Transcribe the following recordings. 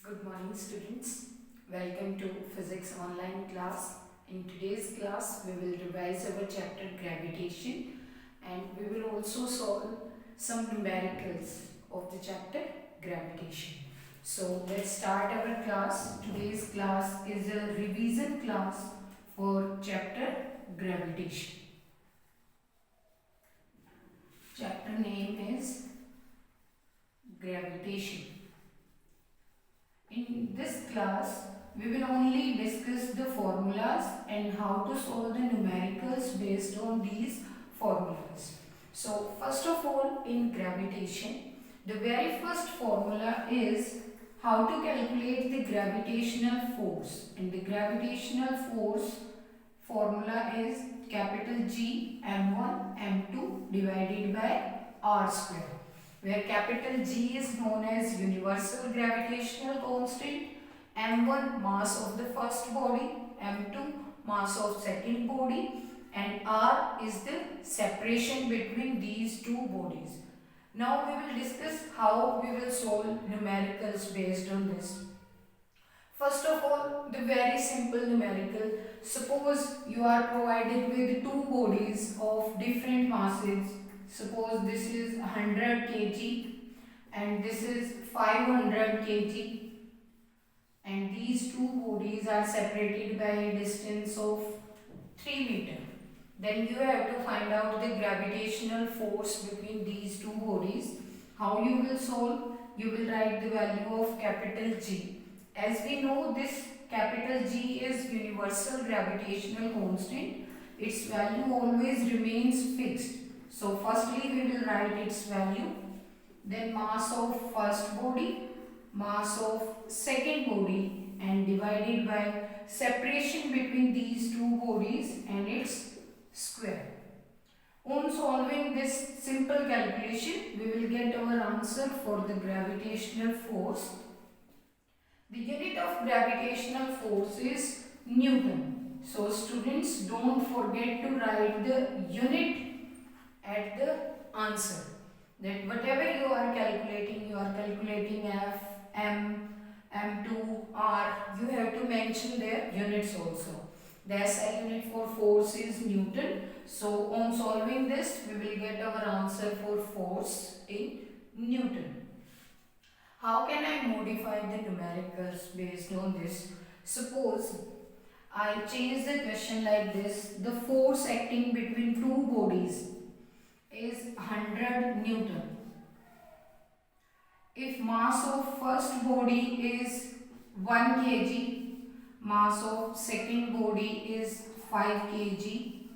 Good morning students. Welcome to physics online class. In today's class we will revise our chapter gravitation and we will also solve some numericals of the chapter gravitation. So let's start our class. Today's class is a revision class for chapter gravitation. Chapter name is gravitation. In this class, we will only discuss the formulas and how to solve the numericals based on these formulas. So, first of all, in gravitation, the very first formula is how to calculate the gravitational force. And the gravitational force formula is capital G m1 m2 divided by r square, where capital G is known as universal gravitational constant, m1 mass of the first body, m2 mass of second body, and r is the separation between these two bodies. Now we will discuss how we will solve numericals based on this. First of all, the very simple numerical. Suppose you are provided with two bodies of different masses. Suppose this is 100 kg and this is 500 kg, and these two bodies are separated by a distance of 3 meter. Then you have to find out the gravitational force between these two bodies. How you will solve? You will write the value of capital G. As we know, this capital G is universal gravitational constant. Its value always remains fixed. So firstly we will write its value, then mass of first body, mass of second body, and divided by separation between these two bodies and its square. On solving this simple calculation, we will get our answer for the gravitational force. The unit of gravitational force is Newton. So students, don't forget to write the unit at the answer. That whatever you are calculating F, M, M2, R, you have to mention their units also. The SI unit for force is Newton. So on solving this, we will get our answer for force in Newton. How can I modify the numericals based on this? Suppose I change the question like this. The force acting between two bodies is 100 Newton. If mass of first body is 1 kg, mass of second body is 5 kg.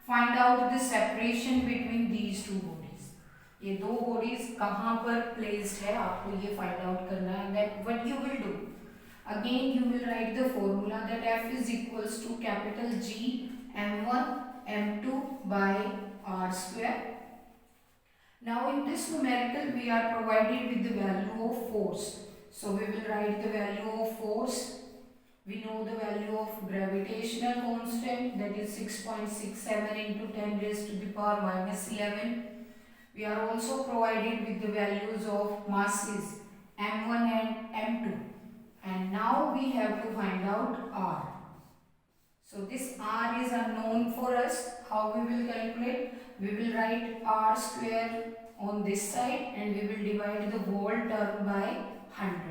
Find out the separation between these two bodies. ये दो bodies कहाँ पर placed है, आपको ये find out करना है. Then what you will do? Again you will write the formula that F is equals to capital G m1 m2 by r square. Now in this numerical we are provided with the value of force. So we will write the value of force. We know the value of gravitational constant, that is 6.67 into 10 raised to the power minus 11. We are also provided with the values of masses m1 and m2. And now we have to find out r. So this r is unknown for us. How we will calculate? We will write r square on this side and we will divide the whole term by 100.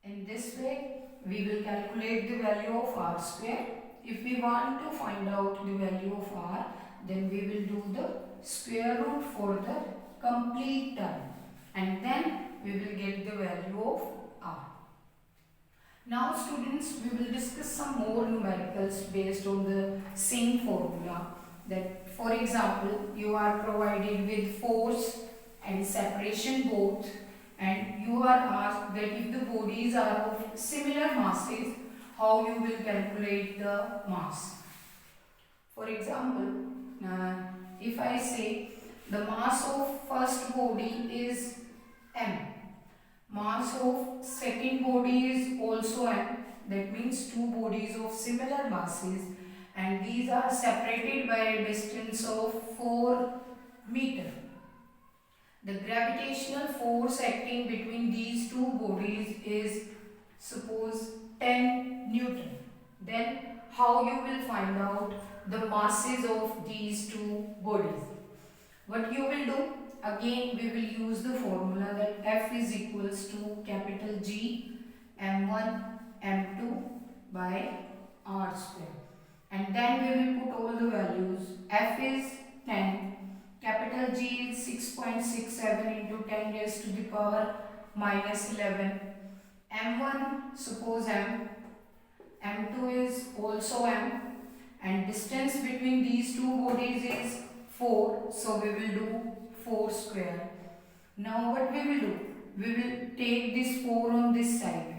In this way, we will calculate the value of r square. If we want to find out the value of r, then we will do the square root for the complete term and then we will get the value of r. Now students, we will discuss some more numericals based on the same formula. That for example, you are provided with force and separation both, and you are asked that if the bodies are of similar masses, how you will calculate the mass. For example, if I say the mass of first body is m, mass of second body is also m, that means two bodies of similar masses, and these are separated by a distance of 4 meter. The gravitational force acting between these two bodies is suppose 10 Newton. Then how you will find out the masses of these two bodies? What you will do? Again we will use the formula that F is equals to capital G m1 m2 by r square. And then we will put all the values. F is 10, capital G is 6.67 into 10 raised to the power minus 11. M1 suppose M, M2 is also M, and distance between these two bodies is 4, so we will do 4 square. Now what we will do? We will take this 4 on this side.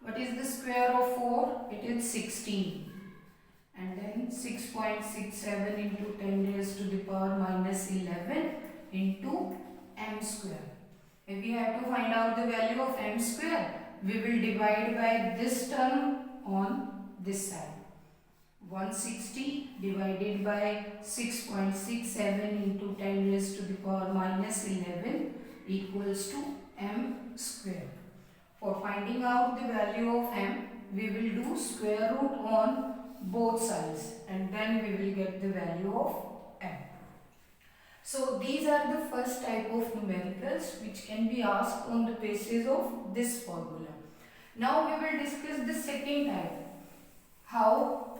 What is the square of 4? It is 16. And then 6.67 into 10 raised to the power minus 11 into m square. If we have to find out the value of m square, we will divide by this term on this side. 160 divided by 6.67 into 10 raised to the power minus 11 equals to m square. For finding out the value of m, we will do square root on both sides and then we will get the value of m. So these are the first type of numericals which can be asked on the basis of this formula. Now we will discuss the second type, how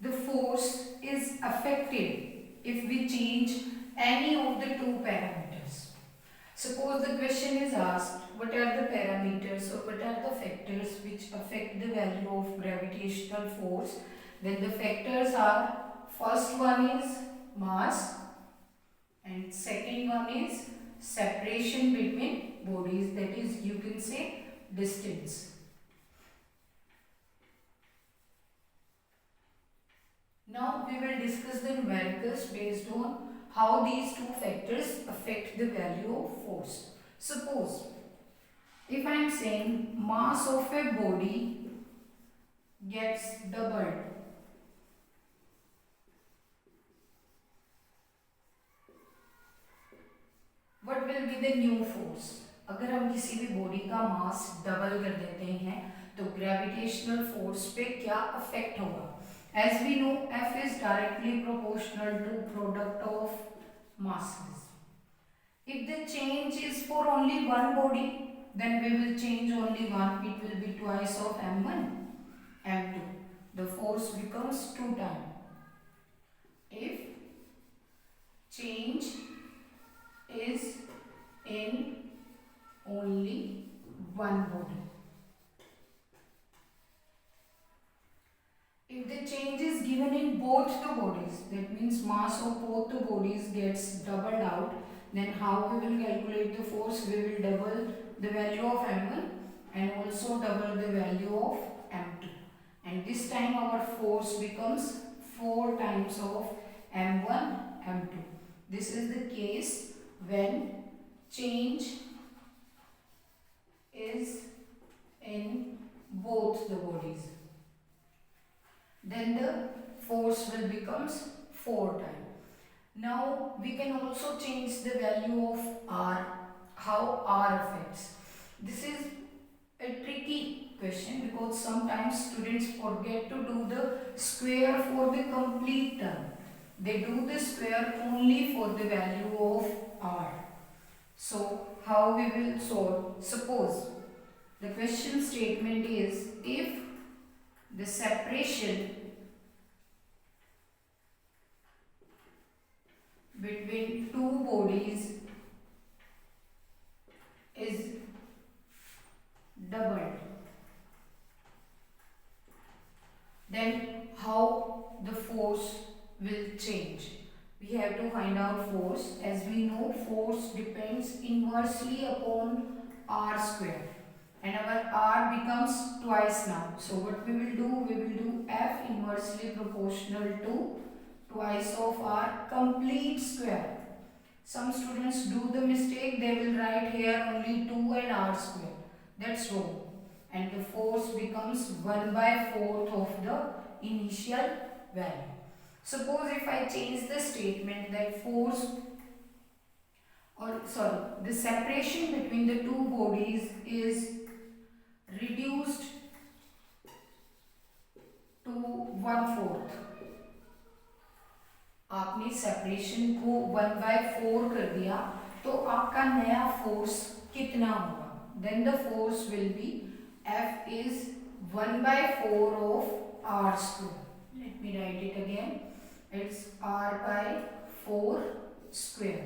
the force is affected if we change any of the two parameters. Suppose the question is asked, what are the parameters or what are the factors which affect the value of gravitational force? Then the factors are, first one is mass and second one is separation between bodies, that is you can say distance. Now we will discuss the numericals based on how these two factors affect the value of force. Suppose if I am saying mass of a body gets doubled, what will be the new force? अगर हम किसी भी body का mass double कर देते हैं तो gravitational force पे क्या अफेक्ट होगा? As we know, F is directly proportional to product of masses. If the change is for only one body, then we will change only one. It will be twice of m1, m2. The force becomes 2 times. If change is in only one body. If the change is given in both the bodies, that means mass of both the bodies gets doubled out, then how we will calculate the force? We will double the value of m1 and also double the value of m2. And this time our force becomes 4 times of m1, m2. This is the case when change is in both the bodies. Then the force will becomes 4 times. Now we can also change the value of r, how r affects. This is a tricky question because sometimes students forget to do the square for the complete term. They do the square only for the value of r. So how we will solve? Suppose the question statement is, if the separation between two bodies is doubled, then how the force will change? We have to find out force. As we know, force depends inversely upon r square. And our r becomes twice now. So what we will do F inversely proportional to twice of r complete square. Some students do the mistake, they will write here only 2 and r square. That's wrong. And the force becomes 1 by 4th of the initial value. Suppose if I change the statement that force the separation between the two bodies is reduced to 1/4. आपने separation को 1/4 कर दिया तो आपका नया force कितना होगा? Then the force will be F is 1/4 of R square. Let me write it again. It's R/4 square.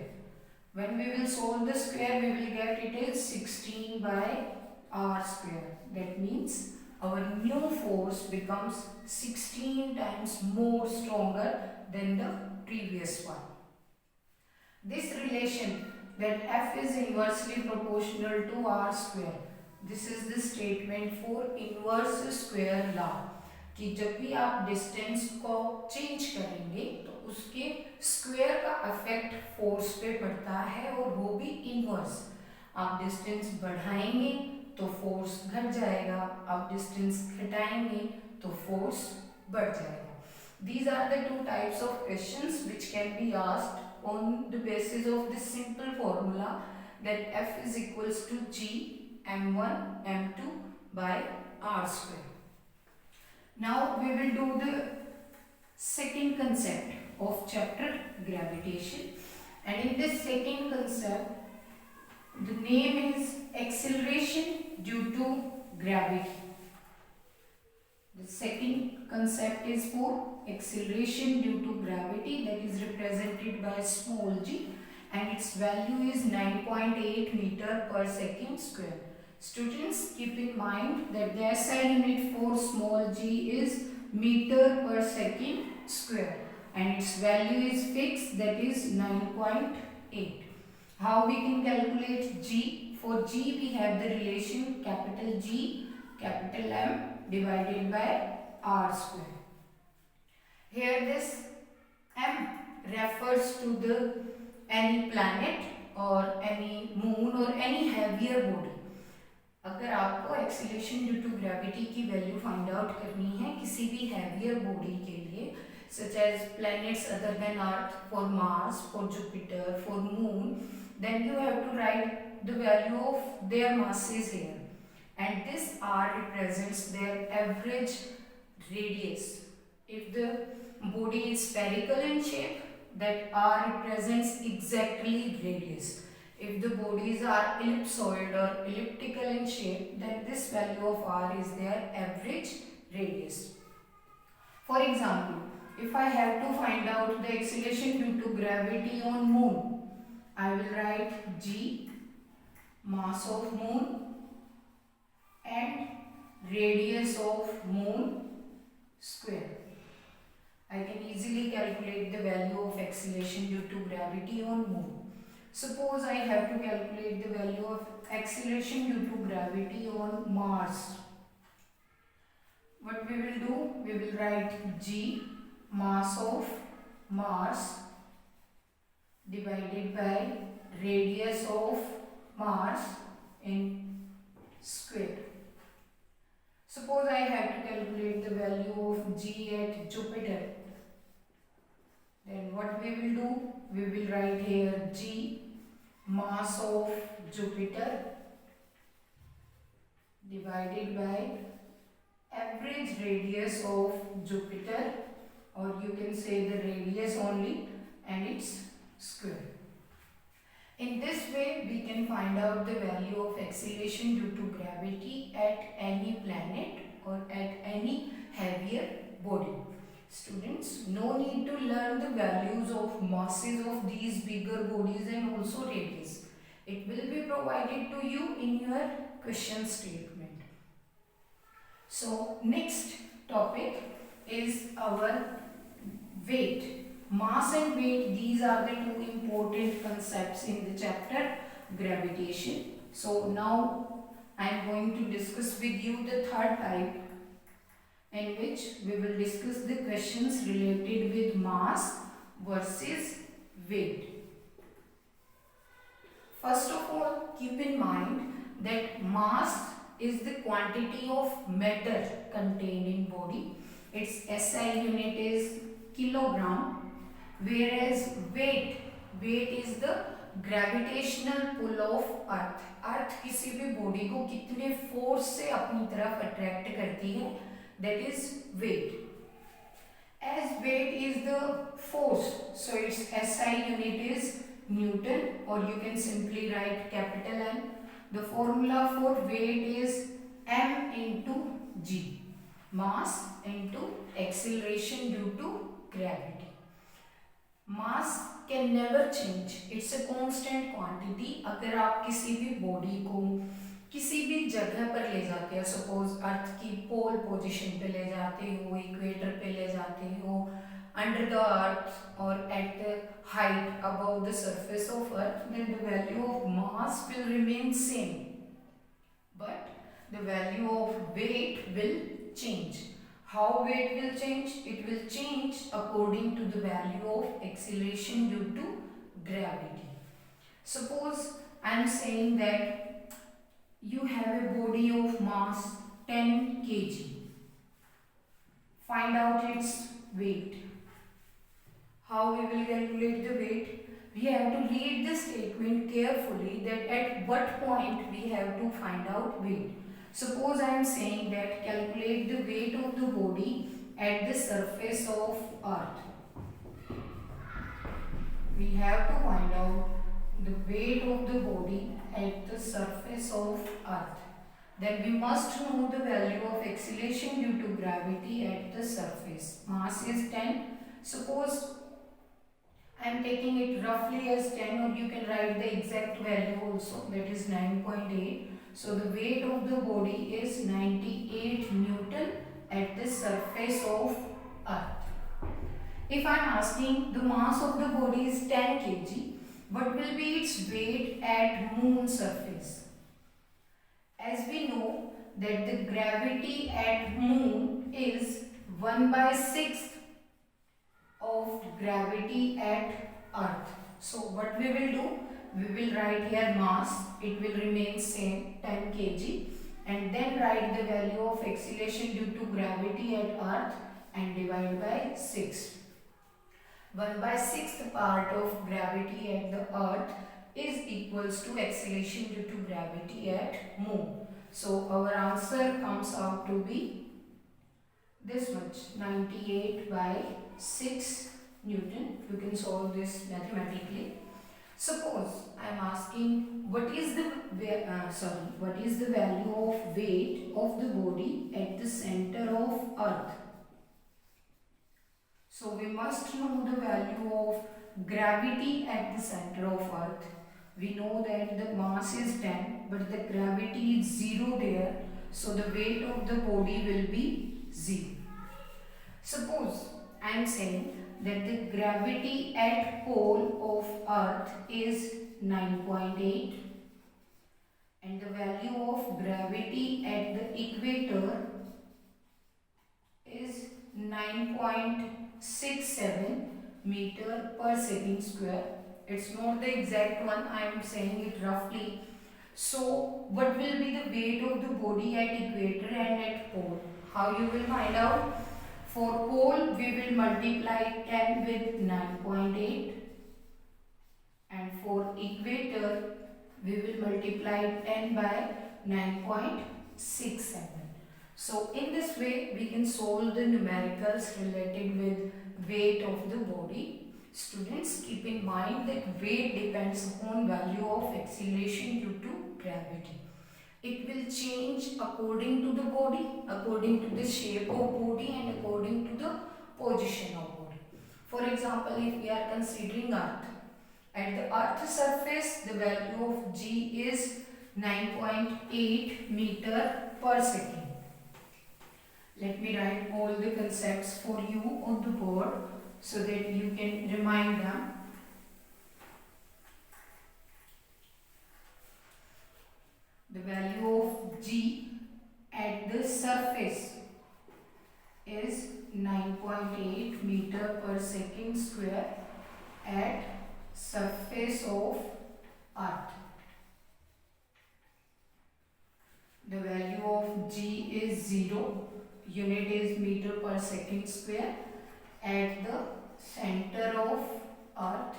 When we will solve the square, we will get it as 16/R square. That means our new force becomes 16 times more stronger than the previous one. This relation that F is inversely proportional to R square. This is the statement for inverse square law. कि जब भी आप distance को change करेंगे तो उसके square का effect force पे पड़ता है और वो भी इनवर्स. आप डिस्टेंस बढ़ाएंगे तो फोर्स घट जाएगा, आप डिस्टेंस घटाएंगे तो फोर्स बढ़ जाएगा. These are the two types of questions which can be asked on the basis of this simple formula that F is equals to G m1 m2 by R square. Now we will do the second concept of chapter gravitation, and in this second concept the name is acceleration due to gravity. The second concept is for acceleration due to gravity, that is represented by small g, and its value is 9.8 meter per second square. Students, keep in mind that the SI unit for small g is meter per second square and its value is fixed, that is 9.8. How we can calculate g? For g we have the relation capital G capital M divided by R square. Here this M refers to the any planet or any moon or any heavier body. अगर आपको acceleration due to gravity की value find out करनी है किसी भी heavier body के लिए, such as planets other than Earth, for Mars, for Jupiter, for Moon, then you have to write the value of their masses here, and this R represents their average radius. If the body is spherical in shape, that R represents exactly radius. If the bodies are ellipsoid or elliptical in shape, then this value of R is their average radius. For example, if I have to find out the acceleration due to gravity on moon, I will write G, mass of moon, and radius of moon square. I can easily calculate the value of acceleration due to gravity on moon. Suppose I have to calculate the value of acceleration due to gravity on Mars. What we will do? We will write G, mass of Mars, divided by radius of Mars in square. Suppose I have to calculate the value of G at Jupiter. Then what we will do? We will write here G, mass of Jupiter, divided by average radius of Jupiter, or you can say the radius only, and its square. In this way we can find out the value of acceleration due to gravity at any planet or at any heavier body. Students, no need to learn the values of masses of these bigger bodies and also radius. It will be provided to you in your question statement. So next topic is our weight. Mass and weight, these are the two important concepts in the chapter gravitation. So now I am going to discuss with you the third type, in which we will discuss the questions related with mass versus weight. First of all, keep in mind that mass is the quantity of matter contained in body. Its SI unit is kilogram, whereas weight is the gravitational pull of earth, earth किसी भी body को कितने force से अपनी तरफ attract करती है, that is weight. As weight is the force, so its SI unit is Newton, or you can simply write capital N. The formula for weight is m into g, mass into acceleration due to gravity. Mass can never change, it's a constant quantity. अगर आप किसी भी body को किसी भी जगह पर ले जाते हो, सपोज अर्थ की पोल पोजीशन पे ले जाते हो, इक्वेटर पे ले जाते हो, अंडर द अर्थ और at the height above the surface of earth, then the value of mass will remain same, but the value of weight will change. How weight will change? It will change according to the value of acceleration due to gravity. Suppose I am saying that you have a body of mass 10 kg. Find out its weight. How we will calculate the weight? We have to read the statement carefully, that at what point we have to find out weight. Suppose I am saying that calculate the weight of the body at the surface of earth. We have to find out the weight of the body at the surface of earth. Then we must know the value of acceleration due to gravity at the surface. Mass is 10. Suppose I am taking it roughly as 10, or you can write the exact value also, that is 9.8. So the weight of the body is 98 Newton at the surface of earth. If I am asking the mass of the body is 10 kg, what will be its weight at moon surface? As we know that the gravity at moon is 1/6 of gravity at earth. So what we will do? We will write here mass, it will remain same 10 kg, and then write the value of acceleration due to gravity at earth and divide by 6. 1/6 part of gravity at the earth is equals to acceleration due to gravity at moon. So our answer comes out to be this much, 98/6 Newton. You can solve this mathematically. Suppose I am asking what is the value of weight of the body at the center of earth. So we must know the value of gravity at the center of earth. We know that the mass is 10, but the gravity is 0 there, so the weight of the body will be 0. Suppose I am saying that the gravity at pole of earth is 9.8 and the value of gravity at the equator is 9.67 meter per second square. It's not the exact one, I am saying it roughly. So what will be the weight of the body at equator and at pole? How you will find out? For pole we will multiply 10 with 9.8, and for equator we will multiply 10 by 9.67. So in this way we can solve the numericals related with weight of the body. Students, keep in mind that weight depends upon value of acceleration due to gravity. It will change according to the body, according to the shape of body, and according to the position of body. For example, if we are considering earth, at the earth surface the value of g is 9.8 meter per second. Let me write all the concepts for you on the board so that you can remind them. The value of g at the surface is 9.8 meter per second square at surface of earth. The value of g is 0, unit is meter per second square, at the center of earth.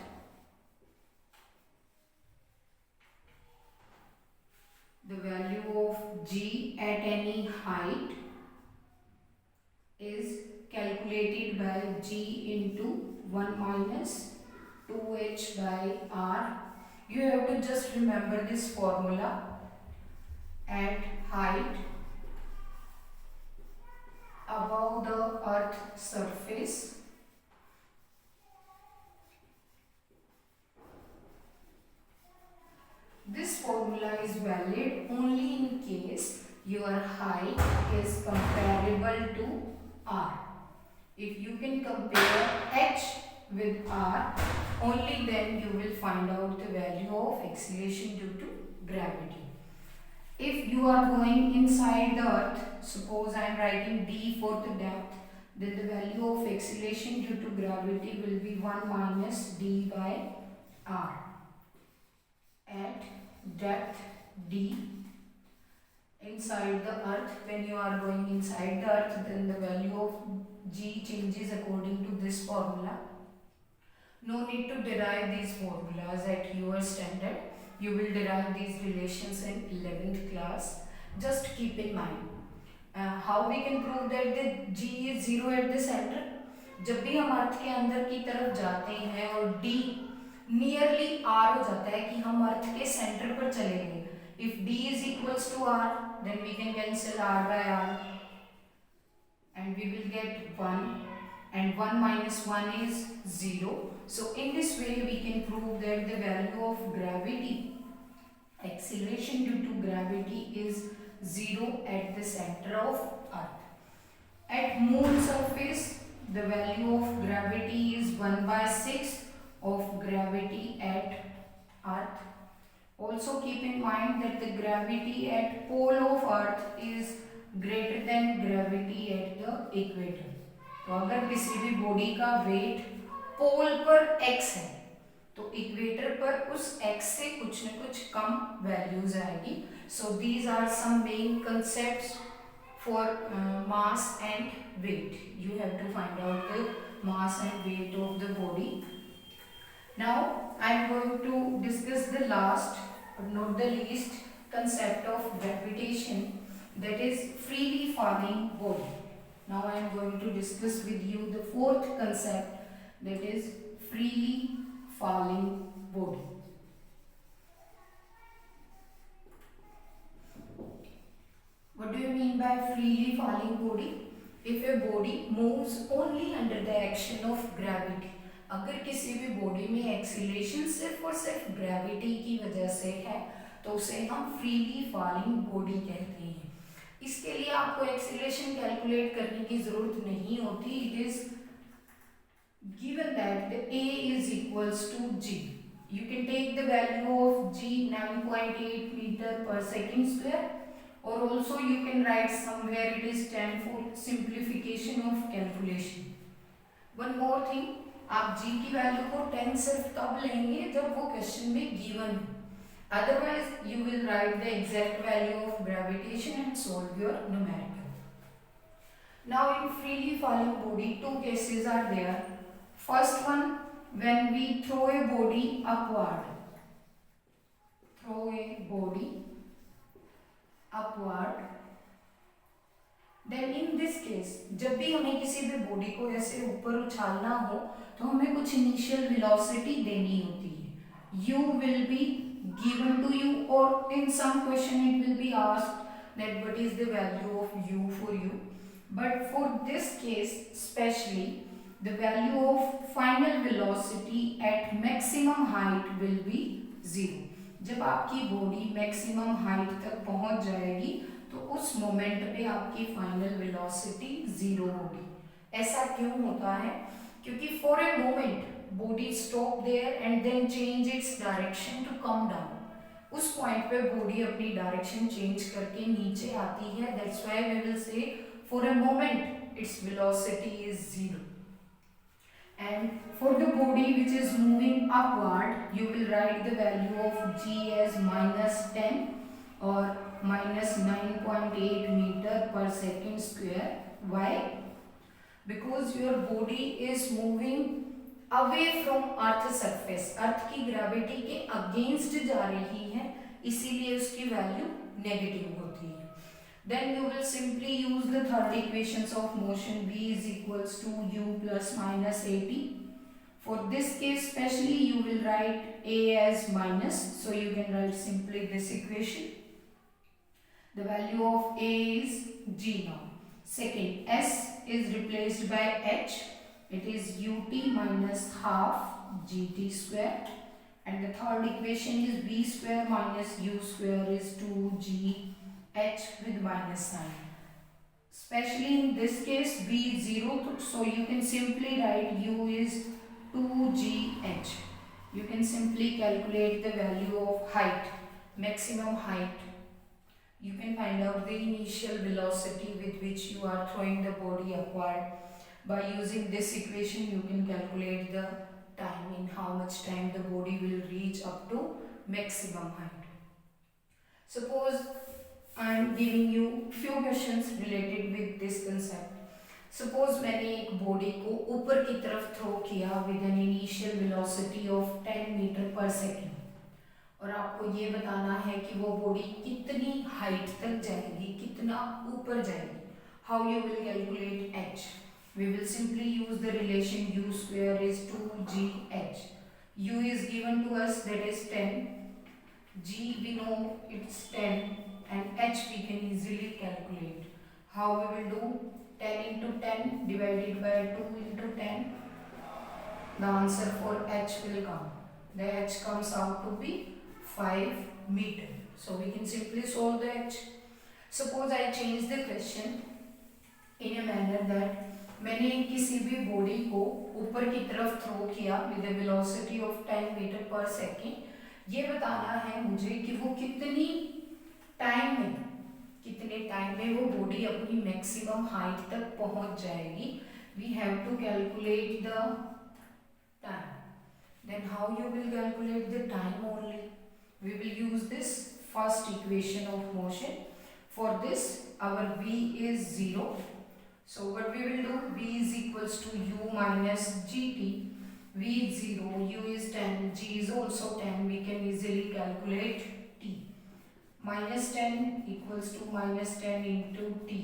the value of g at any height is calculated by g into 1 minus 2h by r. You have to just remember this formula. At height above the earth surface, this formula is valid only in case your height is comparable to r. If you can compare h with r, only then you will find out the value of acceleration due to gravity. If you are going inside the earth, suppose I am writing d for the depth, then the value of acceleration due to gravity will be 1 minus d by r. At depth d inside the earth, when you are going inside the earth, then the value of g changes according to this formula. No need to derive these formulas at your standard. You will derive these relations in 11th class. Just keep in mind. How we can prove that the g is 0 at the center? जब भी हम अर्थ के अंदर की तरफ जाते हैं और d नियरली r हो जाता है कि हम अर्थ के सेंटर पर चले गए. If d is equals to r, then we can cancel r by r and we will get 1, and 1 minus 1 is 0. So in this way we can prove that the value of gravity, acceleration due to gravity, is 0 at the center of earth. At moon surface, the value of gravity is 1 by 6 of gravity at earth. Also keep in mind that the gravity at pole of earth is greater than gravity at the equator. तो अगर किसी भी body का wait पोल पर x है तो equator पर उस x से कुछ न कुछ कम वैल्यूज आएगी. So these are some main concepts for mass and weight. You have to find out the mass and weight of the body. Now I am going to discuss the last but not the least concept of gravitation, that is freely falling body. Now I am going to discuss with you the fourth concept, that is freely falling body. What do you mean by freely falling body? If a body moves only under the action of gravity, अगर किसी भी body में acceleration सिर्फ और सिर्फ gravity की वजह से है तो उसे हम फ्रीली फॉलिंग बॉडी कहते हैं. इसके लिए आपको एक्सीलरेशन कैलकुलेट करने की जरूरत नहीं होती. It is given that the a is equals to g. You can take the value of g 9.8 meter per second square, or also you can write somewhere it is 10 for simplification of calculation. One more thing, आप g की value को 10 सिर्फ तब लेंगे जब वो question में given हो. Otherwise you will write the exact value of gravitation and solve your numerical. Now in freely falling body two cases are there. First one, when we throw a body upward. Throw a body upward, then in this case जब भी हमें किसी भी body को ऐसे ऊपर उछालना हो तो हमें कुछ इनिशियल वेलोसिटी देनी होती है. U will be given to you, और in some question it will be asked that what is the value of u for you. But for this case specially the value of final velocity at maximum height will be 0. जब आपकी body maximum height तक पहुंच जाएगी तो उस moment पे आपकी final velocity 0 होगी. ऐसा क्यों होता है? क्योंकि for a moment body stop there and then change its direction to come down. उस पॉइंट पे बॉडी अपनी डायरेक्शन चेंज करके नीचे आती है. That's why we will say for a moment its velocity is 0. And for the body which is moving upward, you will write the value of g as minus 10 or minus 9.8 meter per second square. Why? Because your body is moving away from earth surface. अर्थ की gravity के against जा रही है, इसीलिए उसकी value negative होती है. Then you will simply use the third equations of motion. V is equals to u plus minus at. For this case especially you will write a as minus, so you can write simply this equation. The value of a is g now. Second, s is replaced by h. It is ut minus half gt square. And the third equation is b square minus u square is 2g h with minus sign. Especially in this case b is 0, so you can simply write u is 2gh. You can simply calculate the value of height, maximum height. You can find out the initial velocity with which you are throwing the body upward. By using this equation you can calculate the time, in how much time the body will reach up to maximum height. Suppose I am giving you few questions related with this concept. Suppose मैंने एक body को ऊपर की तरफ throw किया with an initial velocity of 10 metre per second, और आपको ये बताना है कि वो बॉडी कितनी हाइट तक जाएगी, कितना ऊपर जाएगी. How you will calculate h? We will simply use the relation u square is 2gh. U is given to us, that is 10. G we know it's 10. And h we can easily calculate. How we will do? 10 into 10 divided by 2 into 10. The answer for h will come. The h comes out to be 5 meter. So we can simply solve the h. Suppose I change the question in a manner that मैंने किसी भी body को ऊपर की तरफ throw किया with a velocity of 10 meter per second. ये बताना है मुझे कि वो कितनी टाइम में वो बॉडी अपनी मैक्सिमम हाइट तक पहुंच जाएगी. We have to calculate the time. Then how you will calculate the time only? We will use this first equation of motion. For this our v is 0. So what we will do? v is equals to u minus gt. v is 0, u is 10, g is also 10. We can easily calculate t. Minus 10 equals to minus 10 into t.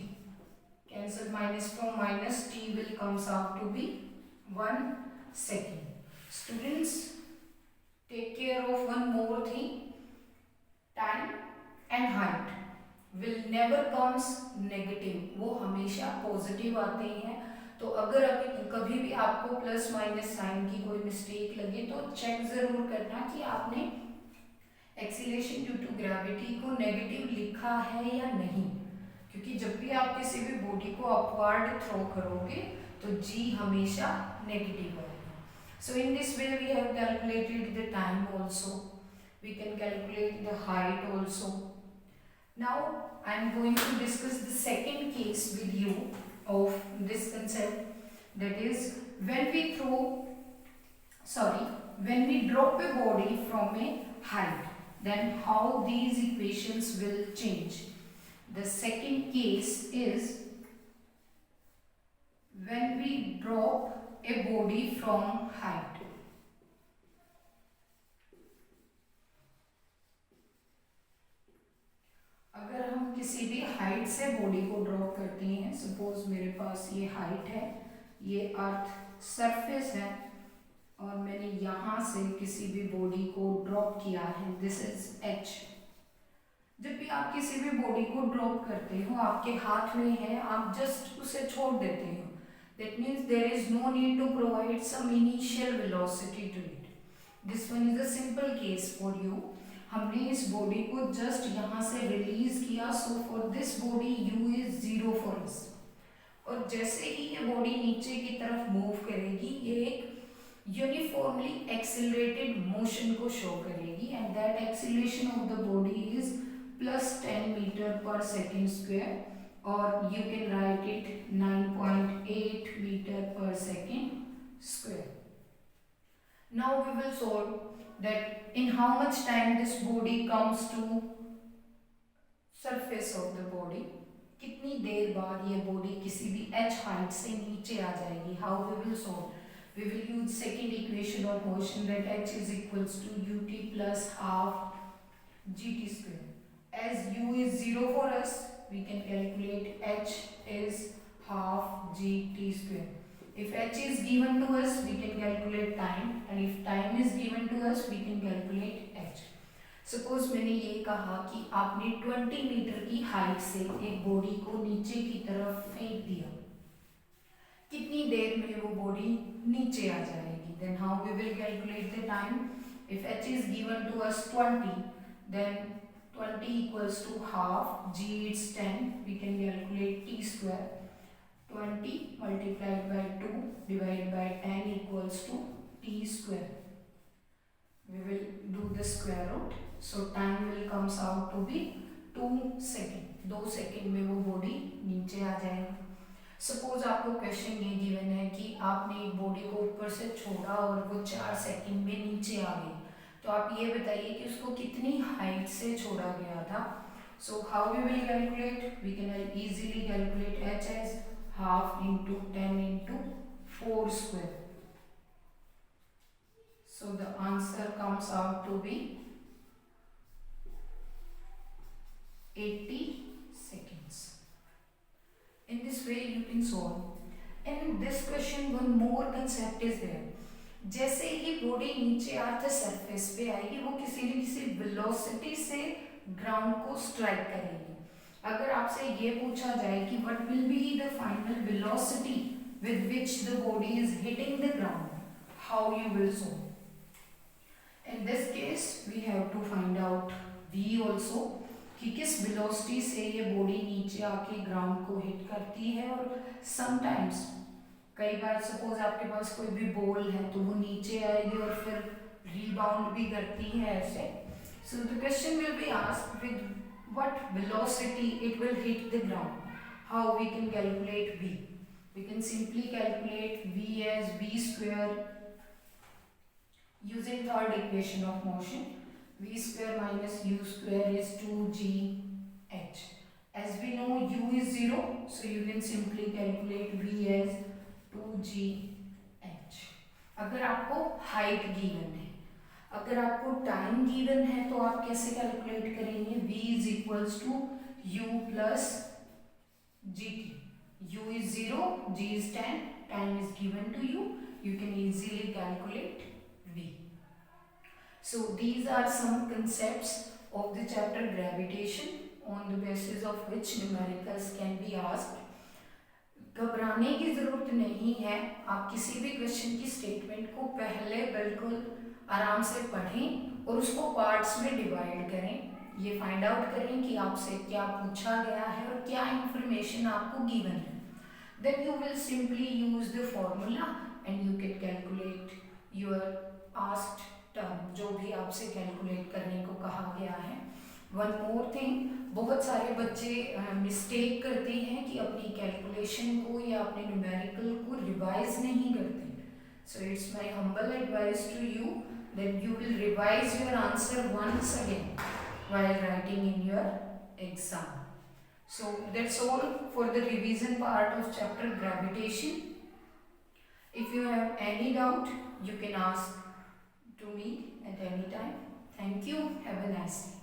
Cancel minus from minus, t will comes out to be 1 second. Students, take care of one more thing. Time and height will never comes negative. वो हमेशा positive आते हैं. तो अगर अभी कभी भी आपको प्लस माइनस साइन की कोई मिस्टेक लगे तो चेक जरूर करना कि आपने एक्सीलरेशन ड्यू टू ग्रेविटी को नेगेटिव लिखा है या नहीं, क्योंकि जब भी आप किसी भी बॉडी को अपवर्ड थ्रो करोगे तो जी हमेशा नेगेटिव आएगा. So in this way we have calculated the time also. We can calculate the height also. Now I am going to discuss the second case with you of this concept, that is when we drop a body from a height, then how these equations will change. The second case is when we drop a body from height. अगर हम किसी भी height से body को drop करते हैं, suppose मेरे पास ये हाइट है, ये अर्थ सरफेस है, और मैंने यहाँ से किसी भी बॉडी को ड्रॉप किया है, दिस इज h. जब भी आप किसी भी बॉडी को ड्रॉप करते हो, आपके हाथ में है, आप जस्ट उसे छोड़ देते हो. That means there is no need to provide some initial velocity to it. This one is a simple case for you. हमने इस बॉडी को जस्ट यहाँ से रिलीज किया, so for this body u is 0 for us. और जैसे ही ये body नीचे की तरफ मूव करेगी, ये एक यूनिफॉर्मली एक्सिलरेटेड मोशन को शो करेगी, and that acceleration of the body is plus 10 metre per second square, और you can write it 9.8 metre per second square. Now we will solve that in how much time this body comes to surface of the body. कितनी देर बाद ये body किसी भी h height से नीचे आ जाएगी. How we will solve? We will use second equation of motion, that h is equals to ut plus half gt square. as u is 0 for us, we can calculate h is half gt square. If h is given to us, we can calculate time, and if time is given to us, we can calculate h. Suppose मैंने ये कहा कि आपने 20 metre की height से एक body को नीचे की तरफ फेंक दिया, कितनी देर में वो बॉडी नीचे आ जाएगी? Then how we will calculate the time? If h is given to us 20, then 20 equals to half, g is 10, we can calculate t square. 20 multiplied by 2 divided by 10 equals to t square. We will do the square root. So time will comes out to be 2 second. 2 second में वो body नीचे आ जाएगी. Suppose आपको question ये given है कि आपने एक बॉडी को ऊपर से छोड़ा और वो 4 सेकेंड में नीचे आ गई, तो आप ये बताइए कि उसको कितनी हाइट से छोड़ा गया था. So how we will calculate? We can easily calculate h as half into 10 into 4 square. So the answer comes out to be 80 seconds. In this way you can solve. In this question one more concept is there. जैसे ही body नीचे earth surface पे आएगी, वो किसी न किसी velocity से ground को स्ट्राइक करेगी. अगर आपसे ये पूछा जाए कि what will be the final velocity with which the body is hitting the ground, how you will solve? In this case we have to find out v also, कि किस वेलोसिटी से ये बॉडी नीचे आके ग्राउंड को hit करती है. और समटाइम्स कई बार सपोज आपके पास कोई भी बॉल है तो वो नीचे आएगी और फिर रीबाउंड भी करती है ऐसे. So the question will be asked with what velocity it will hit the ground. How we can calculate v? We can simply calculate v as v square using third equation of motion. V square minus u square is 2gh. As we know u is 0, so you can simply calculate v as 2gh. अगर आपको height given है, अगर आपको time given है, तो आप कैसे calculate करेंगे? v is equals to u plus gt. u is 0, g is 10, time is given to you. You can easily calculate v. So these are some concepts of the chapter gravitation on the basis of which numericals can be asked. घबराने की ज़रूरत नहीं है. आप किसी भी question की statement को पहले बिल्कुल आराम से पढ़ें और उसको पार्ट्स में डिवाइड करें. ये फाइंड आउट करें कि आपसे क्या पूछा गया है और क्या इंफॉर्मेशन आपको गिवन है. Then you will simply use the formula and you can calculate your asked term, जो भी आपसे कैलकुलेट करने को कहा गया है. वन मोर थिंग, बहुत सारे बच्चे मिस्टेक करते हैं कि अपनी कैलकुलेशन को या अपने न्यूमेरिकल को रिवाइज नहीं करते. So it's my humble advice to you that you will revise your answer once again while writing in your exam. So that's all for the revision part of chapter gravitation. If you have any doubt, you can ask to me at any time. Thank you. Have a nice day.